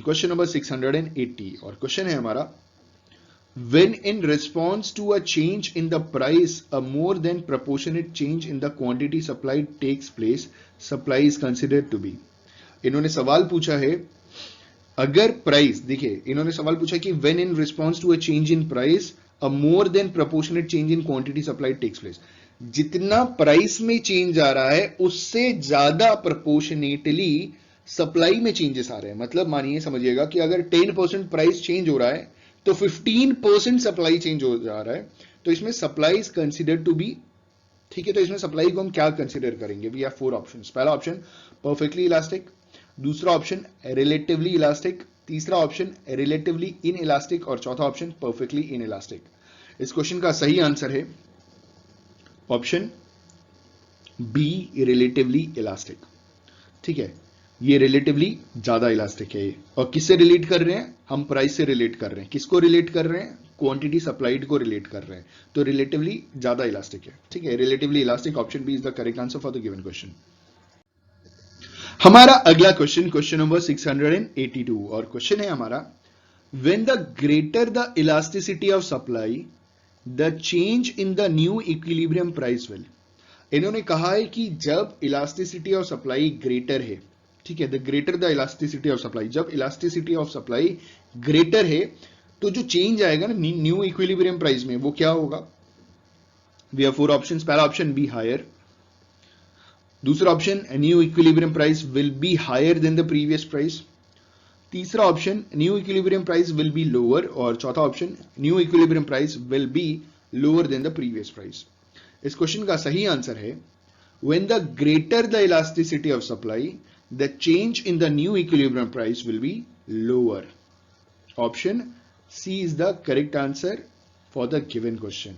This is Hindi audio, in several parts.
क्वेश्चन नंबर 680 और क्वेश्चन है हमारा, when in response to a change in the price a more than proportionate change in the quantity supplied takes place, supply is considered to be। इन्होंने सवाल पूछा है, अगर प्राइस, देखिए इन्होंने सवाल पूछा कि when in response to a change in price a more than proportionate change in quantity supplied takes place, जितना प्राइस में चेंज आ रहा है उससे ज्यादा प्रोपोर्शनेटली सप्लाई में चेंजेस आ रहे हैं। मतलब मानिए, समझिएगा कि अगर 10% प्राइस चेंज हो रहा है तो 15% सप्लाई चेंज हो जा रहा है, तो इसमें supply is consider to be, ठीक है। तो इसमें सप्लाई को हम क्या कंसिडर करेंगे? We have 4 options. पहला ऑप्शन परफेक्टली इलास्टिक, दूसरा ऑप्शन रिलेटिवली इलास्टिक, तीसरा ऑप्शन रिलेटिवली इन इलास्टिक और चौथा ऑप्शन परफेक्टली इन इलास्टिक। इस क्वेश्चन का सही आंसर है ऑप्शन बी, रिलेटिवली इलास्टिक। ठीक है, ये रिलेटिवली ज्यादा इलास्टिक है। और किससे रिलेट कर रहे हैं? हम प्राइस से रिलेट कर रहे हैं। किसको रिलेट कर रहे हैं? क्वांटिटी सप्लाइड को रिलेट कर रहे हैं। तो रिलेटिवली ज्यादा इलास्टिक है। ठीक है, relatively elastic, option B is the correct answer for the given question. हमारा अगला क्वेश्चन, क्वेश्चन नंबर 682 और क्वेश्चन है हमारा, when the greater the elasticity of supply the change in the new equilibrium price will. इन्होंने कहा है कि जब इलास्टिसिटी ऑफ सप्लाई ग्रेटर है, ठीक है, the greater the elasticity of supply, जब इलास्टिसिटी ऑफ सप्लाई ग्रेटर है तो जो चेंज आएगा ना न्यू इक्विलिब्रियम प्राइस में, वो क्या होगा? We have 4 options. पहला ऑप्शन बी, हायर। दूसरा option, new equilibrium price will be higher than the previous price. तीसरा option, new equilibrium price will be lower. और चौथा option, new equilibrium price will be lower than the previous price. इस क्वेश्चन का सही आंसर है when the greater the elasticity of supply the change in the new equilibrium price will be lower. Option C is the correct answer for the given question.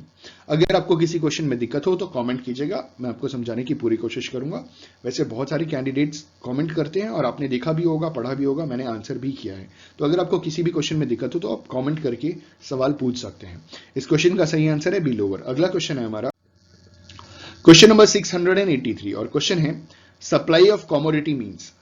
अगर आपको किसी क्वेश्चन में दिक्कत हो तो कमेंट कीजिएगा, मैं आपको समझाने की पूरी कोशिश करूंगा। वैसे बहुत सारे कैंडिडेट्स कमेंट करते हैं और आपने देखा भी होगा, पढ़ा भी होगा, मैंने आंसर भी किया है। तो अगर आपको किसी भी क्वेश्चन में दिक्कत हो तो आप कमेंट करके सवाल पूछ सकते हैं। इस क्वेश्चन का सही आंसर है बी, लोअर। अगला क्वेश्चन है हमारा क्वेश्चन नंबर 683 और क्वेश्चन है, supply of commodity means.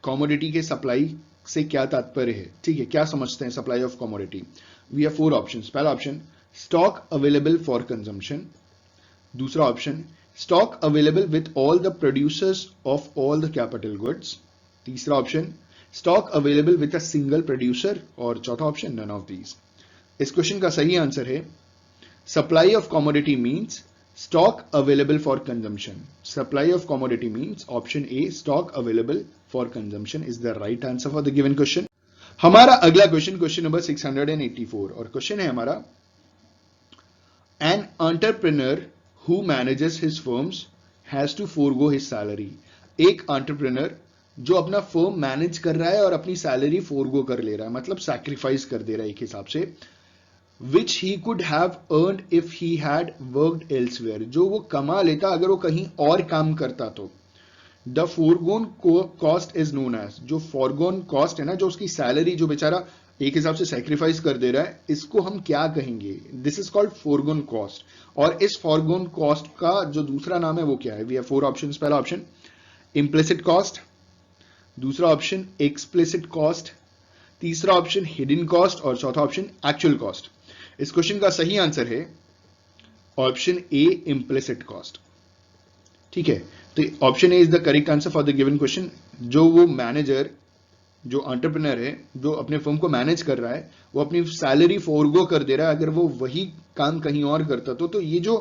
Commodity के सप्लाई से क्या तात्पर्य है? ठीक है, क्या समझते हैं supply of commodity? We have 4 options. पहला option, stock available for consumption. दूसरा option, stock available with all the producers of all the capital goods. तीसरा option, stock available with a single producer. और चौथा ऑप्शन, नन ऑफ दीज। इस क्वेश्चन का सही आंसर है supply of commodity means stock available for consumption. Supply of commodity means option A, stock available for consumption is the right answer for the given question. हमारा अगला क्वेश्चन, क्वेश्चन नंबर 684 और क्वेश्चन है हमारा, an entrepreneur who manages his firms has to forego his salary. एक entrepreneur जो अपना फर्म मैनेज कर रहा है और अपनी सैलरी फोरगो कर ले रहा है, मतलब सैक्रिफाइस कर दे रहा है एक हिसाब से, which he could have earned if he had worked elsewhere, जो वो कमा लेता अगर वो कहीं और काम करता तो। The foregone cost is known as, जो foregone cost है ना, जो उसकी सैलरी जो बेचारा एक हिसाब से सैक्रिफाइस कर दे रहा है, इसको हम क्या कहेंगे? This is called foregone cost। और इस foregone cost का जो दूसरा नाम है वो क्या है? We have 4 options. पहला ऑप्शन implicit cost, दूसरा ऑप्शन explicit cost, तीसरा ऑप्शन हिडन कॉस्ट और चौथा ऑप्शन एक्चुअल कॉस्ट। इस क्वेश्चन का सही आंसर है ऑप्शन ए, इंप्लिसिट कॉस्ट। ठीक है, तो option A is the correct answer for the given question. जो वो मैनेजर, जो एंटरप्रेन्योर है, जो अपने फर्म को मैनेज कर रहा है, वो अपनी सैलरी फोरगो कर दे रहा है अगर वो वही काम कहीं और करता तो ये जो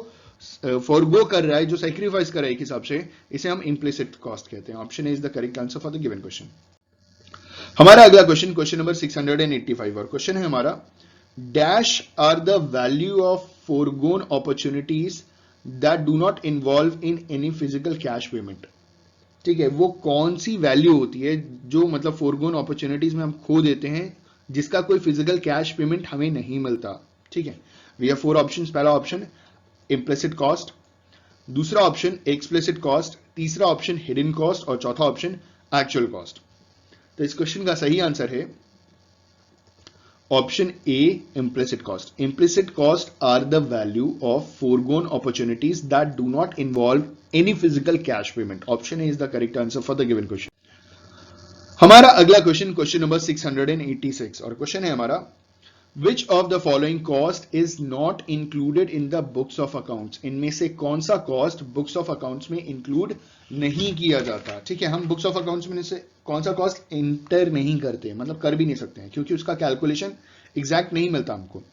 फोरगो कर रहा है, जो सैक्रिफाइस कर रहा है एक हिसाब से, इसे हम इंप्लिसिट कॉस्ट कहते हैं। Option A is the correct answer for the given question. हमारा अगला क्वेश्चन, क्वेश्चन नंबर 685 और क्वेश्चन है हमारा, dash are the value of foregone opportunities that do not involve in any physical cash payment. ठीक है, वो कौन सी वैल्यू होती है जो मतलब फोरगोन अपॉर्चुनिटीज में हम खो देते हैं जिसका कोई फिजिकल कैश पेमेंट हमें नहीं मिलता। ठीक है, वी हैव 4 ऑप्शंस। पहला ऑप्शन इंप्लिसिट कॉस्ट, दूसरा ऑप्शन एक्सप्लिसिट कॉस्ट, तीसरा ऑप्शन हिडन कॉस्ट और चौथा ऑप्शन एक्चुअल कॉस्ट। तो इस क्वेश्चन का सही आंसर है option A, implicit cost. Implicit cost are the value of foregone opportunities that do not involve any physical cash payment. Option A is the correct answer for the given question. हमारा अगला क्वेश्चन, क्वेश्चन नंबर 686, और क्वेश्चन है हमारा, which of the following cost is not included in the books of accounts? इनमें से कौन सा कॉस्ट बुक्स ऑफ अकाउंट्स में इंक्लूड नहीं किया जाता? ठीक है, हम बुक्स ऑफ अकाउंट्स में से कौन सा कॉस्ट इंटर नहीं करते, मतलब कर भी नहीं सकते हैं, क्योंकि उसका कैलकुलेशन एग्जैक्ट नहीं मिलता हमको।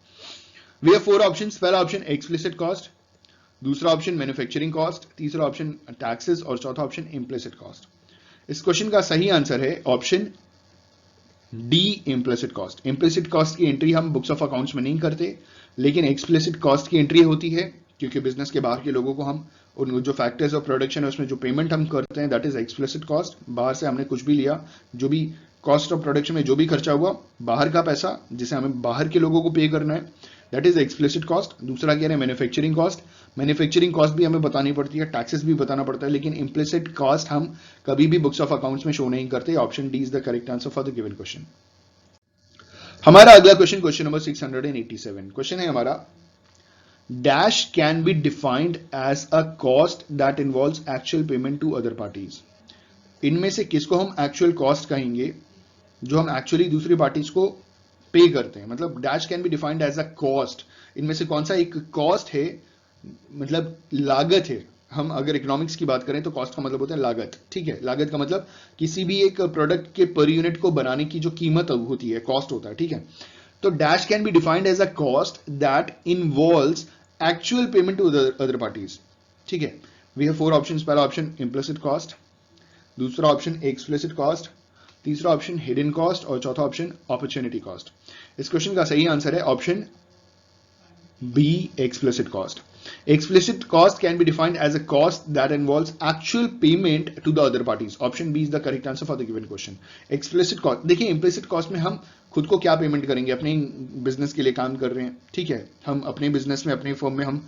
We have 4 options. पहला ऑप्शन एक्सप्लिसिट कॉस्ट, दूसरा ऑप्शन मैन्युफैक्चरिंग कॉस्ट, तीसरा ऑप्शन टैक्सेस और चौथा ऑप्शन इम्प्लिसिट कॉस्ट। इस क्वेश्चन का सही आंसर है option D, implicit cost. Implicit cost की एंट्री हम बुक्स ऑफ अकाउंट्स में नहीं करते, लेकिन एक्सप्लिसिट कॉस्ट की एंट्री होती है, क्योंकि बिजनेस के बाहर के लोगों को हम उन जो फैक्टर्स ऑफ प्रोडक्शन है उसमें जो पेमेंट हम करते हैं, दैट इज एक्सप्लिसिट कॉस्ट। बाहर से हमने कुछ भी लिया, जो भी कॉस्ट ऑफ प्रोडक्शन में जो भी खर्चा हुआ, बाहर का पैसा जिसे हमें बाहर के लोगों को पे करना है, दैट इज एक्सप्लिसिट कॉस्ट। दूसरा क्या है, मैन्युफैक्चरिंग कॉस्ट। मैन्युफैक्चरिंग कॉस्ट भी हमें बतानी पड़ती है, टैक्सेस भी बताना पड़ता है, लेकिन इम्प्लिसिट कॉस्ट हम कभी भी बुक्स ऑफ अकाउंट्स में शो नहीं करते। Option D is the correct answer for the given question. हमारा अगला क्वेश्चन, क्वेश्चन नंबर 687, क्वेश्चन है हमारा, dash can be defined as a cost that involves actual payment to other parties? इनमें से किसको हम एक्चुअल कॉस्ट कहेंगे, जो हम एक्चुअली दूसरी पार्टीज को पे करते हैं? मतलब dash can be defined as a cost, इनमें से कौन सा एक कॉस्ट है, मतलब लागत है। हम अगर इकोनॉमिक्स की बात करें तो कॉस्ट का मतलब होता है लागत। ठीक है, लागत का मतलब किसी भी एक प्रोडक्ट के पर यूनिट को बनाने की जो कीमत होती है, कॉस्ट होता है। ठीक है, तो dash can be defined as a cost that involves actual payment to other parties. ठीक है, वी हैव 4 ऑप्शंस। पहला ऑप्शन इम्प्लिसिट कॉस्ट, दूसरा ऑप्शन एक्सप्लिसिट कॉस्ट, तीसरा ऑप्शन हिडन कॉस्ट और चौथा ऑप्शन अपॉर्चुनिटी कॉस्ट। इस क्वेश्चन का सही आंसर है option B, explicit cost. Explicit cost can be defined as a cost that involves actual payment to the other parties. Option B is the correct answer for the given question. Explicit cost, देखिए implicit cost में हम खुद को क्या पेमेंट करेंगे, अपने बिजनेस के लिए काम कर रहे हैं। ठीक है, हम अपने बिजनेस में, अपने फर्म में हम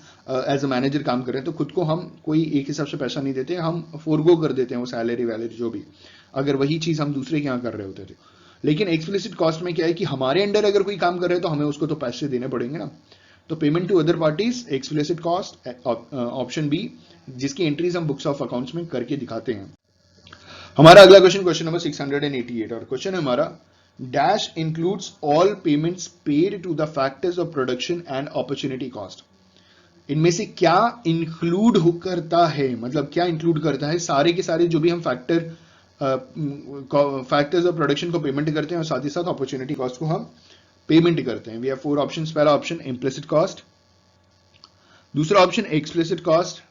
एज अ मैनेजर काम कर रहे हैं, तो खुद को हम कोई एक हिसाब से पैसा नहीं देते, हम फोरगो कर देते हैं वो सैलरी वैलरी जो भी, अगर वही चीज हम दूसरे के यहाँ कर रहे होते थे। लेकिन एक्सप्लिसिट कॉस्ट में क्या है कि हमारे अंडर अगर कोई काम कर रहे हैं तो हमें उसको तो पैसे देने पड़ेंगे ना। तो payment to other parties, explicit cost, option B, जिसकी एंट्रीज हम बुक्स ऑफ अकाउंट्स में करके दिखाते हैं। हमारा अगला क्वेश्चन, क्वेश्चन नंबर 688, और क्वेश्चन है हमारा, dash includes all payments paid to the factors of production and opportunity cost? इनमें से क्या इंक्लूड करता है, मतलब क्या इंक्लूड करता है, सारे के सारे जो भी हम फैक्टर्स ऑफ प्रोडक्शन को पेमेंट करते हैं और साथ ही साथ अपॉर्चुनिटी कॉस्ट को हम पेमेंट करते हैं। We have 4 options. पहला ऑप्शन इम्प्लिसिट कॉस्ट, दूसरा ऑप्शन एक्सप्लिसिट कॉस्ट,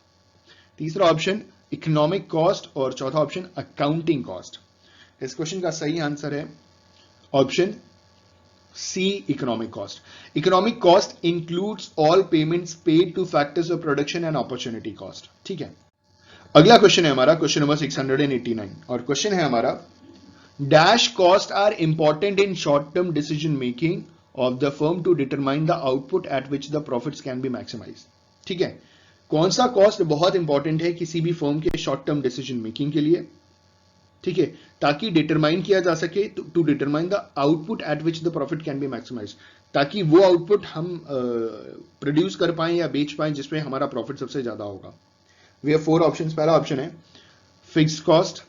तीसरा ऑप्शन इकोनॉमिक कॉस्ट और चौथा ऑप्शन अकाउंटिंग कॉस्ट। इस क्वेश्चन का सही आंसर है option C, economic cost. Economic cost includes all payments paid to factors of production and opportunity cost. ठीक है, अगला क्वेश्चन है हमारा, क्वेश्चन नंबर 689, और क्वेश्चन है हमारा, dash costs are important in short-term decision making of the firm to determine the output at which the profits can be maximized. ठीक है, कौन सा कॉस्ट बहुत इंपॉर्टेंट है किसी भी फर्म के शॉर्ट टर्म डिसीजन मेकिंग के लिए? ठीक है, ताकि डिटरमाइन किया जा सके, to determine the output at which the profit can be maximise, ताकि वो आउटपुट हम प्रोड्यूस कर पाए या बेच पाए जिसमें हमारा प्रॉफिट सबसे ज्यादा होगा। We have 4 options. पहला ऑप्शन है फिक्स्ड कॉस्ट,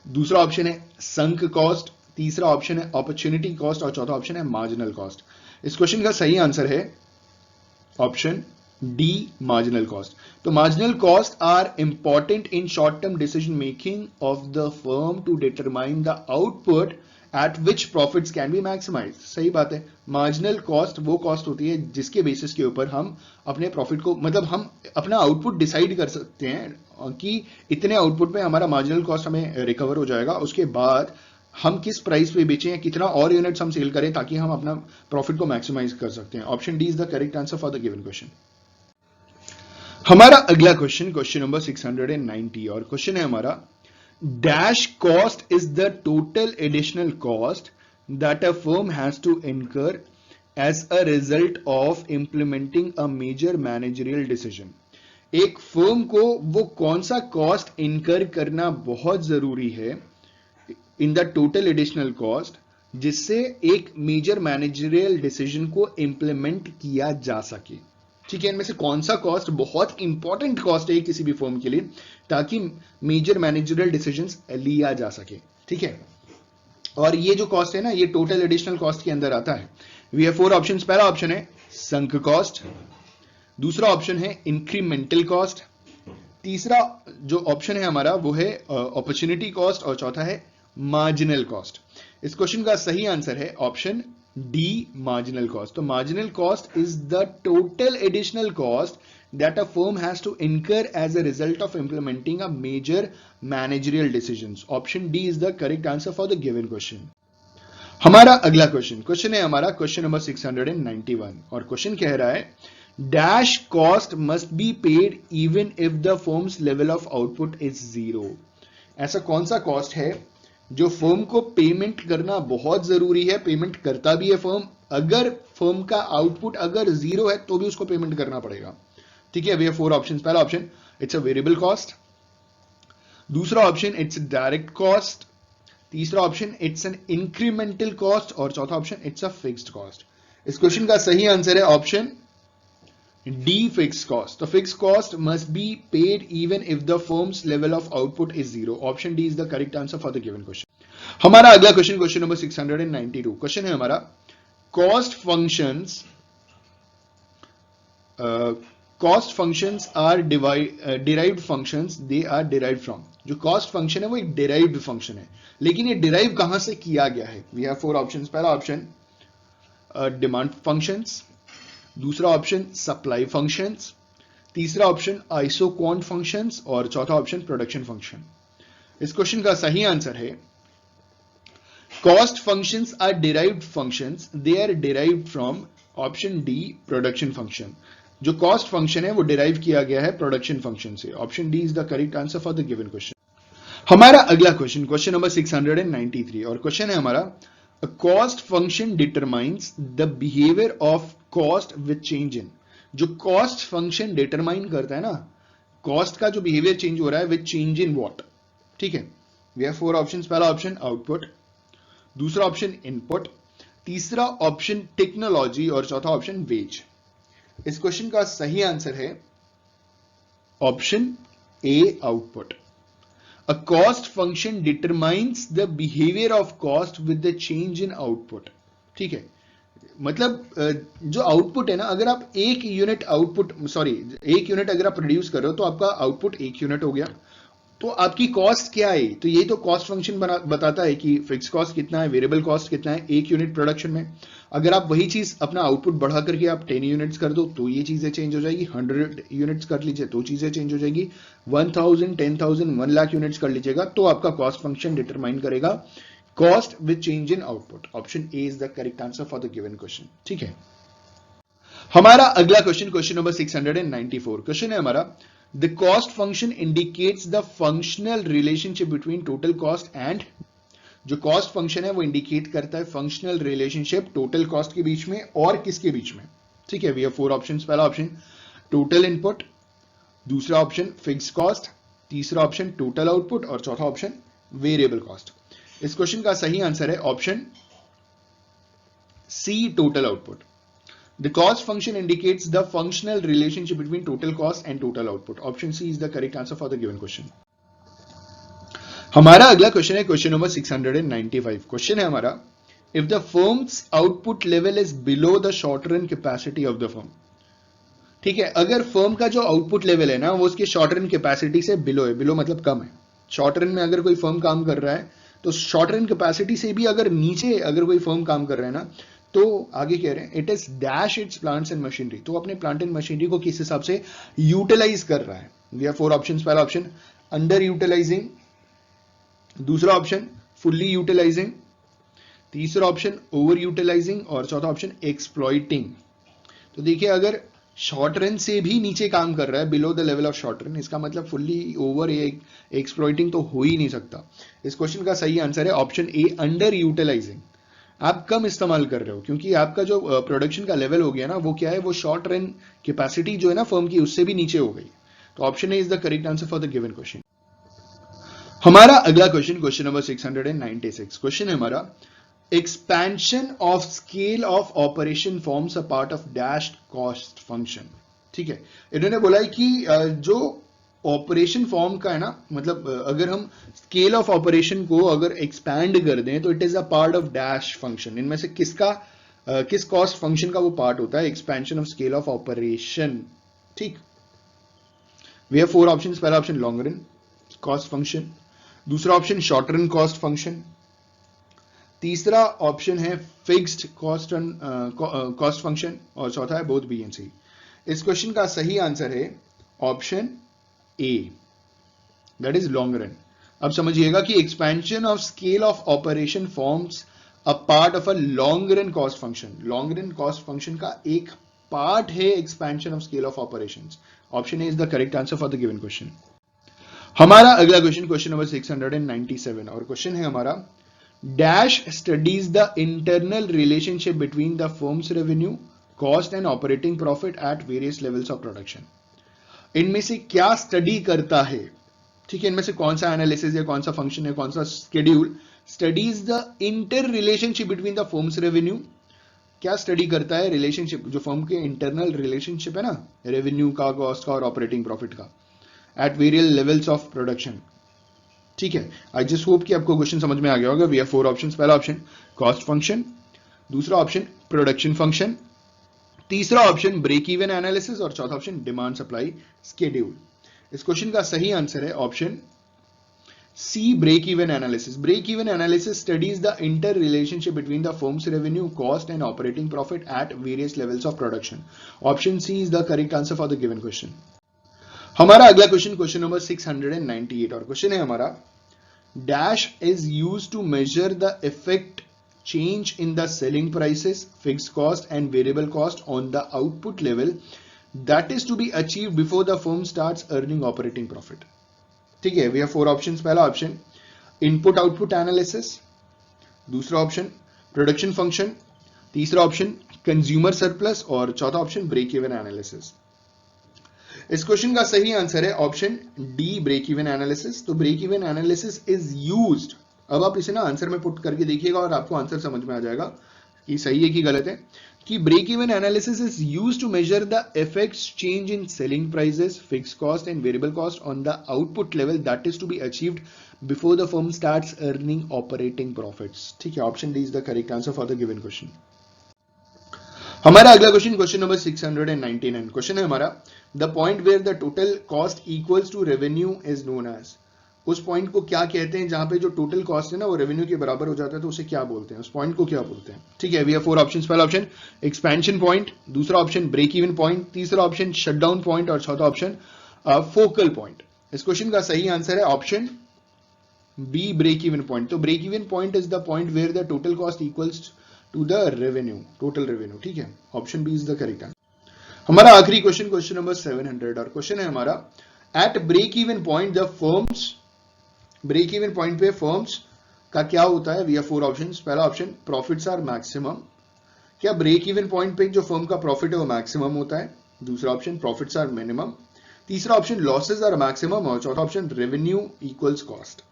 दूसरा ऑप्शन है संक कॉस्ट, तीसरा ऑप्शन है अपॉर्चुनिटी कॉस्ट और चौथा ऑप्शन है मार्जिनल कॉस्ट। इस क्वेश्चन का सही आंसर है ऑप्शन डी, मार्जिनल कॉस्ट। तो marginal cost are important in short term decision making of the firm to determine the output at which profits can be maximise. सही बात है, मार्जिनल कॉस्ट वो कॉस्ट होती है जिसके बेसिस के ऊपर हम अपने प्रॉफिट को, मतलब हम अपना आउटपुट डिसाइड कर सकते हैं कि इतने आउटपुट में हमारा मार्जिनल कॉस्ट हमें रिकवर हो जाएगा, उसके बाद हम किस प्राइस पे बेचें या कितना और यूनिट्स हम सेल करें ताकि हम अपना प्रॉफिट को मैक्सिमाइज कर सकते हैं। Option D is the correct answer for the given question. हमारा अगला क्वेश्चन, क्वेश्चन नंबर 690, और क्वेश्चन है हमारा, dash cost is the total additional cost that a firm has to incur as a result of implementing a major managerial decision. एक फर्म को वो कौन सा कॉस्ट इनकर करना बहुत जरूरी है in the total additional cost, जिससे एक मेजर मैनेजरियल डिसीजन को इंप्लीमेंट किया जा सके। ठीक है, इनमें से कौन सा कॉस्ट बहुत इंपॉर्टेंट कॉस्ट है किसी भी फर्म के लिए ताकि मेजर मैनेजरियल डिसीजंस लिया जा सके। ठीक है, और ये जो कॉस्ट है ना ये टोटल एडिशनल कॉस्ट के अंदर आता है। We have 4 options. पहला ऑप्शन है संक कॉस्ट, दूसरा ऑप्शन है इंक्रीमेंटल कॉस्ट, तीसरा जो ऑप्शन है हमारा वो है अपॉर्चुनिटी कॉस्ट, और चौथा है मार्जिनल कॉस्ट। इस क्वेश्चन का सही आंसर है ऑप्शन डी, मार्जिनल कॉस्ट। तो marginal cost is the total additional cost that a firm has to incur as a result of implementing a major managerial decisions. Option D is the correct answer for the given question. हमारा अगला क्वेश्चन है हमारा क्वेश्चन नंबर 691, और क्वेश्चन कह रहा है dash cost must be paid even if the firms level of output is zero. ऐसा कौन सा कॉस्ट है जो फर्म को पेमेंट करना बहुत जरूरी है, पेमेंट करता भी है फर्म, अगर फर्म का आउटपुट अगर जीरो है तो भी उसको पेमेंट करना पड़ेगा। ठीक है, वी हैव 4 ऑप्शंस। पहला option it's a variable cost, दूसरा ऑप्शन इट्स डायरेक्ट कॉस्ट, तीसरा option it's an incremental cost, और चौथा option it's a fixed cost. इस क्वेश्चन का सही आंसर है ऑप्शन डी, फिक्स्ड कॉस्ट। तो fixed cost must be paid even if the firms level of output is zero. Option D is the correct answer for the given question. हमारा अगला क्वेश्चन नंबर 692, क्वेश्चन है हमारा cost functions cost functions are derived functions, they are derived from. जो कॉस्ट फंक्शन है वो एक डिराइव्ड फंक्शन है, लेकिन ये डिराइव कहां से किया गया है? We have 4 options. पहला ऑप्शन डिमांड फंक्शंस, दूसरा ऑप्शन सप्लाई फंक्शंस, तीसरा ऑप्शन आइसोक्वांट फंक्शंस, और चौथा ऑप्शन प्रोडक्शन फंक्शन। इस क्वेश्चन का सही आंसर है cost functions are derived functions, they are derived from option D, production function. जो कॉस्ट फंक्शन है वो डिराइव किया गया है प्रोडक्शन फंक्शन से। Option D is the correct answer for the given question. हमारा अगला क्वेश्चन नंबर 693, और क्वेश्चन है हमारा a cost function determines the behaviour of cost with change in. जो कॉस्ट फंक्शन डिटरमाइन करता है ना कॉस्ट का जो बिहेवियर चेंज हो रहा है विद चेंज इन व्हाट। ठीक है, वी हैव 4 ऑप्शंस। पहला ऑप्शन आउटपुट, दूसरा ऑप्शन इनपुट, तीसरा ऑप्शन टेक्नोलॉजी, और चौथा ऑप्शन वेज। इस क्वेश्चन का सही आंसर है option A, output. A cost function determines the behaviour of cost with the change in output. ठीक है, मतलब जो आउटपुट है ना, अगर आप एक यूनिट अगर आप प्रोड्यूस कर रहे हो तो आपका आउटपुट 1 यूनिट हो गया, तो आपकी कॉस्ट क्या है? तो यही तो कॉस्ट फंक्शन बताता है कि फिक्स कॉस्ट कितना है, वेरिएबल कॉस्ट कितना है 1 यूनिट प्रोडक्शन में। अगर आप वही चीज अपना आउटपुट बढ़ा करके आप 10 यूनिट्स कर दो तो ये चीजें चेंज हो जाएगी, 100 यूनिट्स कर लीजिए तो चीजें चेंज हो जाएगी, 1000, 10,000, 1 लाख यूनिट्स कर लीजिएगा तो आपका कॉस्ट फंक्शन डिटरमाइन करेगा cost with change in output. Option A is the correct answer for the given question. ठीक है, हमारा अगला क्वेश्चन नंबर 694, क्वेश्चन है हमारा the cost function indicates the functional relationship between total cost and. जो कॉस्ट फंक्शन है वो इंडिकेट करता है फंक्शनल रिलेशनशिप टोटल कॉस्ट के बीच में और किसके बीच में? ठीक है, वी हैव 4 ऑप्शंस। पहला ऑप्शन टोटल इनपुट, दूसरा ऑप्शन फिक्स्ड कॉस्ट, तीसरा ऑप्शन टोटल आउटपुट, और चौथा ऑप्शन वेरिएबल कॉस्ट। इस क्वेश्चन का सही आंसर है option C, total output. The cost function indicates the functional relationship between total cost and total output. Option C is the correct answer for the given question. हमारा अगला क्वेश्चन है क्वेश्चन नंबर 695, क्वेश्चन है हमारा if the firm's output level is below the short run capacity of the firm। ठीक है, अगर फर्म का जो आउटपुट लेवल है ना वो उसके शॉर्ट रन कैपेसिटी से बिलो है, बिलो मतलब कम है। शॉर्ट रन में अगर कोई फर्म काम कर रहा है तो शॉर्ट रन कैपेसिटी से भी अगर नीचे अगर कोई फर्म काम कर रहा है ना तो आगे कह रहे हैं it is dash it's plants and machinery. तो अपने प्लांट एंड मशीनरी को किस हिसाब से यूटिलाइज कर रहा है? We have 4 options. पहला ऑप्शन अंडर यूटिलाइजिंग, दूसरा ऑप्शन फुल्ली यूटिलाइजिंग, तीसरा ऑप्शन ओवर यूटिलाइजिंग, और चौथा ऑप्शन एक्सप्लॉइटिंग। तो देखिए अगर शॉर्ट रन से भी नीचे काम कर रहा है below the level of short run, इसका मतलब फुल्ली ओवर एक्सप्लॉइटिंग तो हो ही नहीं सकता। इस क्वेश्चन का सही आंसर है ऑप्शन ए, अंडर यूटिलाइजिंग। आप कम इस्तेमाल कर रहे हो क्योंकि आपका जो प्रोडक्शन का लेवल हो गया ना वो क्या है, वो शॉर्ट रन कैपेसिटी जो है ना फर्म की उससे भी नीचे हो गई। तो option A is the correct answer for the given question. हमारा अगला क्वेश्चन नंबर 696, क्वेश्चन है हमारा expansion of scale of operation forms a part of dash cost function. ठीक है, इन्होंने बोला है कि जो ऑपरेशन फॉर्म का है ना, मतलब अगर हम स्केल ऑफ ऑपरेशन को अगर एक्सपैंड कर दें तो it is a part of dash function. इनमें से किस कॉस्ट फंक्शन का वो पार्ट होता है? Expansion of scale of operation. ठीक, वी हैव 4 ऑप्शंस। पहला option long run cost function, दूसरा option short run cost function, तीसरा ऑप्शन है फिक्स्ड कॉस्ट फंक्शन, और चौथा है बोथ बी एंड सी। इस क्वेश्चन का सही आंसर है option A, that is long run. अब समझिएगा कि expansion of scale of operation forms a part of a long run cost function. Long run cost function का एक पार्ट है expansion of scale of operations. Option A is the correct answer for the given question. हमारा अगला क्वेश्चन, क्वेश्चन नंबर 697, और क्वेश्चन है हमारा dash studies the internal relationship between the firm's revenue, cost and operating profit at various levels of production. इनमें से क्या स्टडी करता है? ठीक है, इनमें से कौन सा एनालिसिस है, कौन सा फंक्शन है, कौन सा schedule studies the interrelationship between the firm's revenue? क्या स्टडी करता है? रिलेशनशिप, जो फर्म के इंटरनल रिलेशनशिप है ना, रेवेन्यू का, कॉस्ट का और ऑपरेटिंग प्रॉफिट का, eight various levels of production. ठीक है, आई जस्ट होप कि आपको क्वेश्चन समझ में आ गया होगा। We have 4 options. पहला ऑप्शन कॉस्ट फंक्शन, दूसरा ऑप्शन प्रोडक्शन फंक्शन, तीसरा ऑप्शन ब्रेक इवन एनालिसिस और चौथा ऑप्शन डिमांड सप्लाई स्केड्यूल। इस क्वेश्चन का सही आंसर है option C, break even analysis. Break even analysis studies the interrelationship between the firm's revenue, cost and operating profit at various levels of production. Option C is the correct answer for the given question. हमारा अगला क्वेश्चन, क्वेश्चन नंबर 698, और क्वेश्चन है हमारा dash is used to measure the effect change in the selling prices, fixed cost and variable cost on the output level that is to be achieved before the firm starts earning operating profit. ठीक है, we have 4 options. पहला ऑप्शन इनपुट आउटपुट एनालिसिस, दूसरा ऑप्शन प्रोडक्शन फंक्शन, तीसरा ऑप्शन कंज्यूमर सरप्लस और चौथा ऑप्शन ब्रेक इवन एनालिसिस। इस क्वेश्चन का सही आंसर है option D, break even analysis. तो break even analysis is used, अब आप इसे ना आंसर में पुट करके देखिएगा और आपको आंसर समझ में आ जाएगा कि सही है कि गलत है। कि break even analysis is used to measure the effects change in selling prices, fixed cost and variable cost on the output level that is to be achieved before the firm starts earning operating profits. ठीक है, option D is the correct answer for the given question. हमारा अगला क्वेश्चन, क्वेश्चन नंबर 699, क्वेश्चन है हमारा the point where the total cost equals to revenue is known as. उस पॉइंट को क्या कहते हैं जहां पे जो टोटल कॉस्ट है ना वो रेवेन्यू के बराबर हो जाता है, तो उसे क्या बोलते हैं? उस पॉइंट को क्या बोलते हैं? ठीक है, वी हैव 4 ऑप्शंस। पहला ऑप्शन एक्सपेंशन पॉइंट, दूसरा ऑप्शन ब्रेक इवन पॉइंट, तीसरा ऑप्शन शटडाउन पॉइंट और चौथा ऑप्शन फोकल पॉइंट। इस क्वेश्चन का सही आंसर है option B, break even point. तो break even point is the point where the total cost equals to the revenue, total revenue. ठीक है, option B is the correct answer. हमारा आखिरी क्वेश्चन, क्वेश्चन नंबर 700, और क्वेश्चन है हमारा at break even point the firms, break even point पे फर्म्स का क्या होता है? We have 4 options. पहला ऑप्शन प्रॉफिट्स आर मैक्सिमम। क्या ब्रेक इवन पॉइंट पे जो फर्म का प्रॉफिट है वो मैक्सिमम होता है? दूसरा ऑप्शन प्रॉफिट्स आर मिनिमम, तीसरा ऑप्शन लॉसेस आर मैक्सिमम और चौथा ऑप्शन रेवेन्यू इक्वल्स कॉस्ट।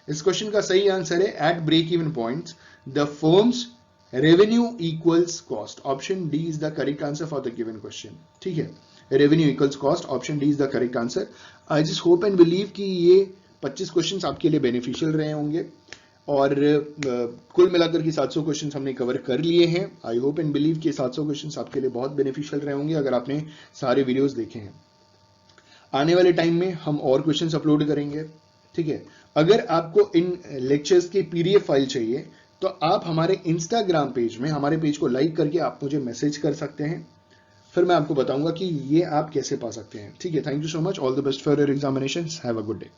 इस क्वेश्चन का सही आंसर है at break even points the firm's revenue equals cost. Option D is the correct answer for the given question. ठीक है, revenue equals cost, option D is the correct answer. I just hope and believe कि ये 25 क्वेश्चंस आपके लिए बेनिफिशियल रहे होंगे और कुल मिलाकर के 700 क्वेश्चंस हमने कवर कर लिए हैं। आई होप एंड बिलीव कि 700 क्वेश्चंस आपके लिए बहुत बेनिफिशियल रहे होंगे अगर आपने सारे वीडियोस देखे हैं। आने वाले टाइम में हम और क्वेश्चंस अपलोड करेंगे। ठीक है, अगर आपको इन लेक्चर्स की पीडीएफ फाइल चाहिए तो आप हमारे इंस्टाग्राम पेज में हमारे पेज को लाइक करके आप मुझे मैसेज कर सकते हैं, फिर मैं आपको बताऊंगा कि ये आप कैसे पा सकते हैं। ठीक है, thank you so much, all the best for your examinations, have a good day.